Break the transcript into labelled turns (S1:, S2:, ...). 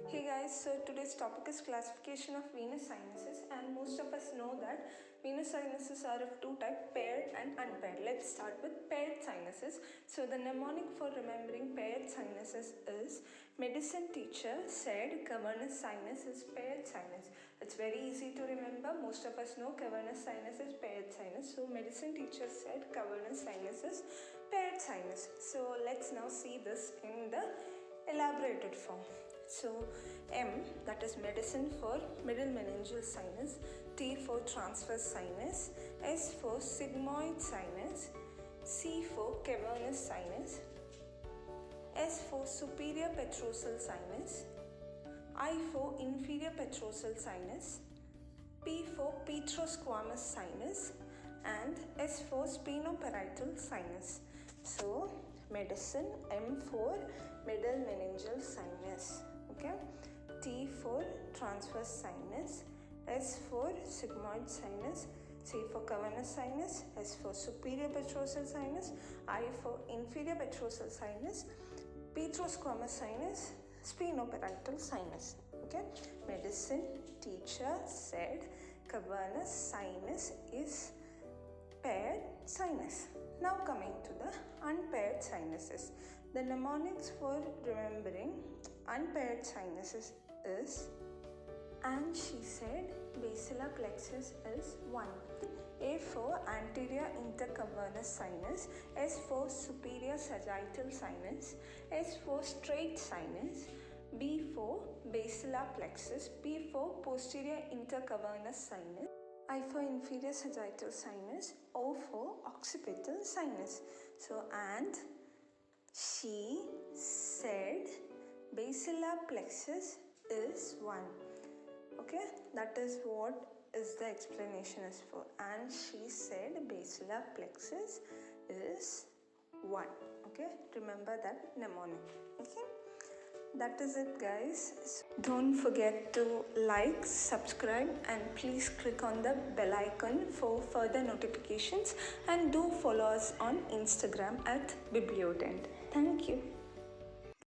S1: Hey guys, so today's topic is classification of venous sinuses, and most of us know that venous sinuses are of two types, paired and unpaired. Let's start with paired sinuses. So the mnemonic for remembering paired sinuses is medicine teacher said cavernous sinus is paired sinus. It's very easy to remember. Most of us know cavernous sinus is paired sinus. So medicine teacher said cavernous sinus is paired sinus. So let's now see this in the elaborated form. So M, that is medicine for middle meningeal sinus, T for transverse sinus, S for sigmoid sinus, C for cavernous sinus, S for superior petrosal sinus, I for inferior petrosal sinus, P for petrosquamous sinus, and S for sphenoparietal sinus. So medicine, M for middle meningeal sinus, okay, T for transverse sinus, S for sigmoid sinus, C for cavernous sinus, S for superior petrosal sinus, I for inferior petrosal sinus, petrosquamous sinus, sphenoparietal sinus. Okay, medicine teacher said cavernous sinus is paired sinus. Now coming to the unpaired sinuses. The mnemonics for remembering unpaired sinuses is, and she said basilar plexus is 1. A for anterior intercavernous sinus, S for superior sagittal sinus, S for straight sinus, B for basilar plexus, P for posterior intercavernous sinus, I for inferior sagittal sinus, O for occipital sinus. So, and she said basilar plexus is 1. Okay, that is what is the explanation is for. And she said basilar plexus is 1. Okay, remember that mnemonic. Okay, that is it, guys. Don't forget to like, subscribe, and please click on the bell icon for further notifications, and do follow us on Instagram at Bibliodent. Thank you.